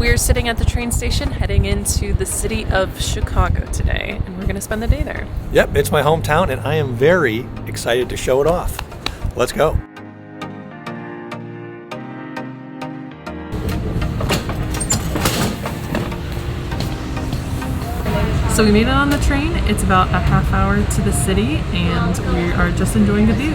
We're sitting at the train station heading into the city of Chicago today, and we're going to spend the day there. Yep, it's my hometown, and I am very excited to show it off. Let's go. So we made it on the train. It's about a half hour to the city, and we are just enjoying the view.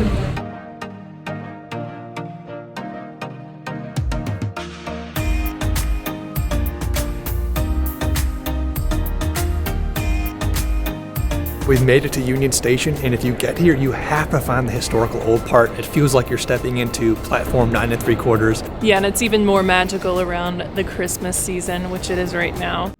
We've made it to Union Station, and if you get here, you have to find the historical old part. It feels like you're stepping into platform 9 3/4. Yeah, and it's even more magical around the Christmas season, which it is right now.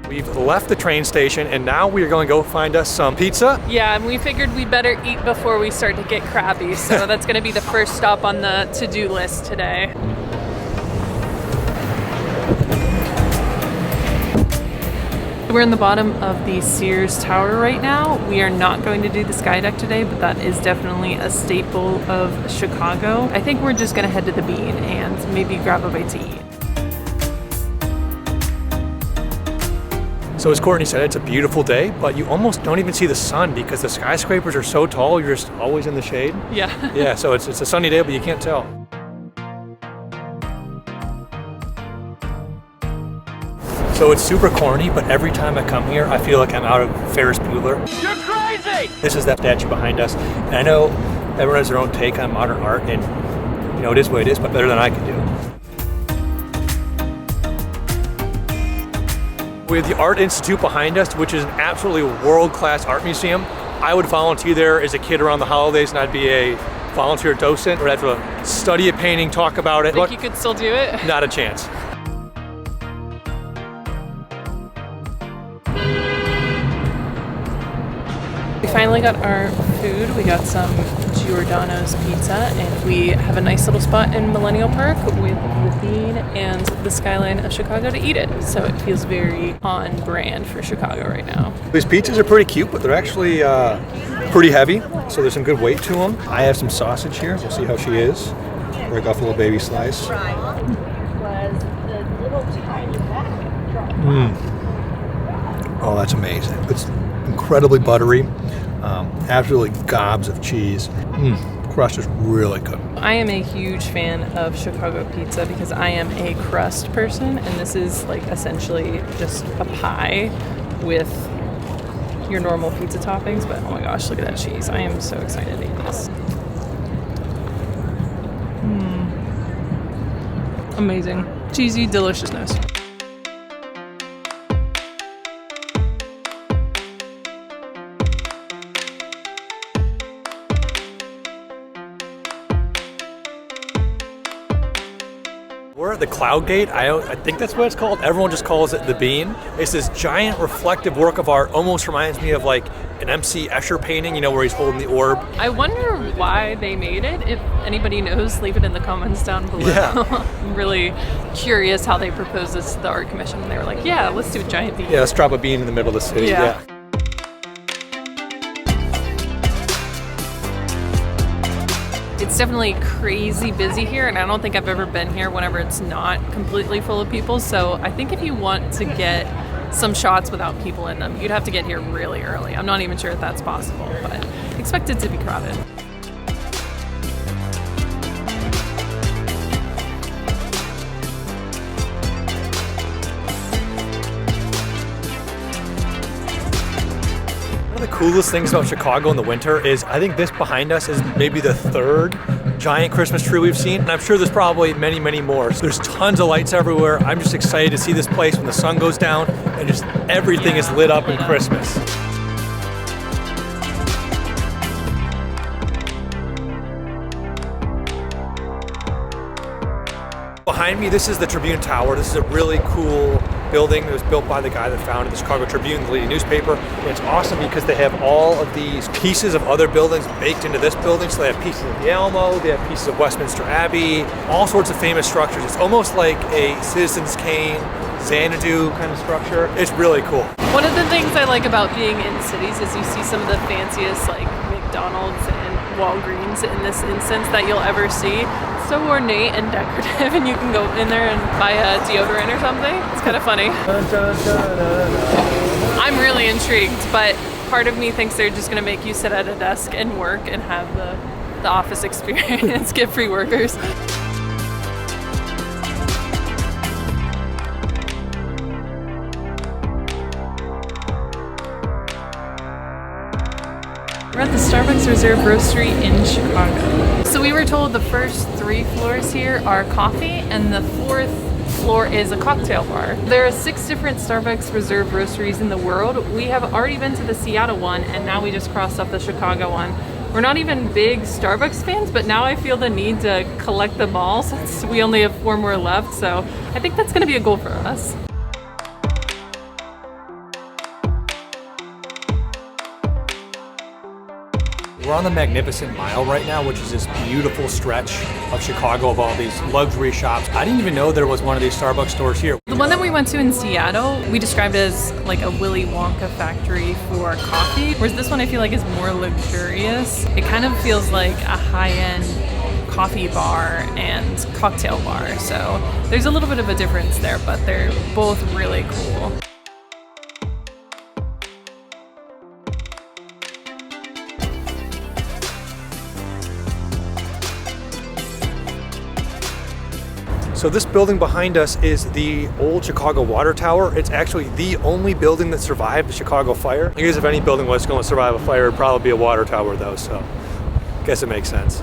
We've left the train station, and now we are going to go find us some pizza. Yeah, and we figured we better eat before we start to get crabby, so that's going to be the first stop on the to-do list today. We're in the bottom of the Sears Tower right now. We are not going to do the sky deck today, but that is definitely a staple of Chicago. I think we're just going to head to the Bean and maybe grab a bite to eat. So as Courtney said, it's a beautiful day, but you almost don't even see the sun because the skyscrapers are so tall, you're just always in the shade. Yeah. Yeah, so it's a sunny day, but you can't tell. So it's super corny, but every time I come here, I feel like I'm out of Ferris Bueller. You're crazy! This is that statue behind us, and I know everyone has their own take on modern art, and you know, it is what it is, but better than I can do. We have the Art Institute behind us, which is an absolutely world-class art museum. I would volunteer there as a kid around the holidays, and I'd be a volunteer docent. I'd have to study a painting, talk about it. Think you could still do it? Not a chance. We finally got our food. We got some Giordanos pizza, and we have a nice little spot in Millennial Park with the Bean and the skyline of Chicago to eat it. So it feels very on brand for Chicago right now. These pizzas are pretty cute, but they're actually pretty heavy, so there's some good weight to them. I have some sausage here. We'll see how she is. Break off a little baby slice. Oh, that's amazing. It's incredibly buttery. Absolutely gobs of cheese. Crust is really good. I am a huge fan of Chicago pizza because I am a crust person, and this is like essentially just a pie with your normal pizza toppings, but oh my gosh, look at that cheese. I am so excited to eat this. Amazing. Cheesy deliciousness. We're at the Cloud Gate. I think that's what it's called. Everyone just calls it the Bean. It's this giant reflective work of art. Almost reminds me of like an MC Escher painting, you know, where he's holding the orb. I wonder why they made it. If anybody knows, leave it in the comments down below. Yeah. I'm really curious how they proposed this to the art commission. They were like, yeah, let's do a giant bean. Yeah, let's drop a bean in the middle of the city. Yeah. It's definitely crazy busy here, and I don't think I've ever been here whenever it's not completely full of people. So I think if you want to get some shots without people in them, you'd have to get here really early. I'm not even sure if that's possible, but expect it to be crowded. One of the coolest things about Chicago in the winter is I think this behind us is maybe the third giant Christmas tree we've seen, and I'm sure there's probably many, many more. So there's tons of lights everywhere. I'm just excited to see this place when the sun goes down and just everything is lit up in Christmas. Behind me, this is the Tribune Tower. This is a really cool building that was built by the guy that founded the Chicago Tribune, the leading newspaper. And it's awesome because they have all of these pieces of other buildings baked into this building. So they have pieces of the Alamo, they have pieces of Westminster Abbey, all sorts of famous structures. It's almost like a Citizens Kane, Xanadu kind of structure. It's really cool. One of the things I like about being in cities is you see some of the fanciest like McDonald's and Walgreens in this instance that you'll ever see. It's so ornate and decorative, and you can go in there and buy a deodorant or something. It's kind of funny. I'm really intrigued, but part of me thinks they're just going to make you sit at a desk and work and have the office experience, get free workers. We're at the Starbucks Reserve Roastery in Chicago. So we were told the first 3 floors here are coffee and the 4th floor is a cocktail bar. There are 6 different Starbucks Reserve Roasteries in the world. We have already been to the Seattle one and now we just crossed off the Chicago one. We're not even big Starbucks fans, but now I feel the need to collect them all since we only have 4 more left. So I think that's gonna be a goal for us. We're on the Magnificent Mile right now, which is this beautiful stretch of Chicago of all these luxury shops. I didn't even know there was one of these Starbucks stores here. The one that we went to in Seattle, we described as like a Willy Wonka factory for coffee, whereas this one I feel like is more luxurious. It kind of feels like a high-end coffee bar and cocktail bar, so there's a little bit of a difference there, but they're both really cool. So this building behind us is the old Chicago Water Tower. It's actually the only building that survived the Chicago fire. I guess if any building was going to survive a fire, it'd probably be a water tower though, so I guess it makes sense.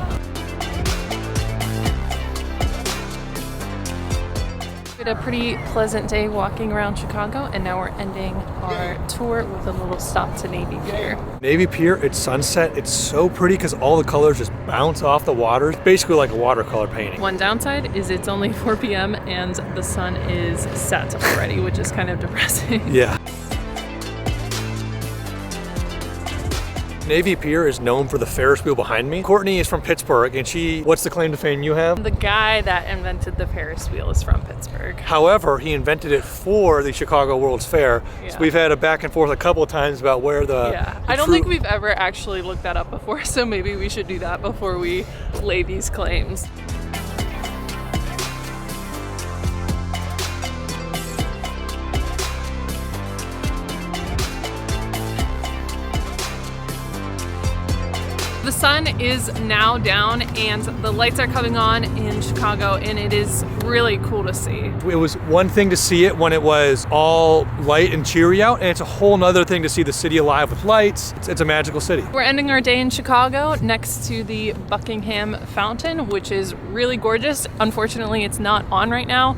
We had a pretty pleasant day walking around Chicago, and now we're ending our tour with a little stop to Navy Pier. Navy Pier, it's sunset. It's so pretty because all the colors just bounce off the water. It's basically like a watercolor painting. One downside is it's only 4 p.m. and the sun is set already, which is kind of depressing. Yeah. Navy Pier is known for the Ferris wheel behind me. Courtney is from Pittsburgh, and what's the claim to fame you have? The guy that invented the Ferris wheel is from Pittsburgh. However, he invented it for the Chicago World's Fair. Yeah. So we've had a back and forth a couple of times about where the... Yeah, I don't think we've ever actually looked that up before, so maybe we should do that before we lay these claims. The sun is now down and the lights are coming on in Chicago, and it is really cool to see. It was one thing to see it when it was all light and cheery out, and it's a whole nother thing to see the city alive with lights. It's a magical city. We're ending our day in Chicago next to the Buckingham Fountain, which is really gorgeous. Unfortunately, it's not on right now,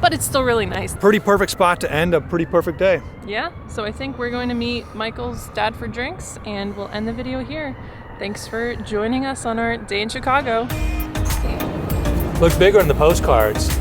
but it's still really nice. Pretty perfect spot to end a pretty perfect day. Yeah, so I think we're going to meet Michael's dad for drinks, and we'll end the video here. Thanks for joining us on our day in Chicago. Looks bigger in the postcards.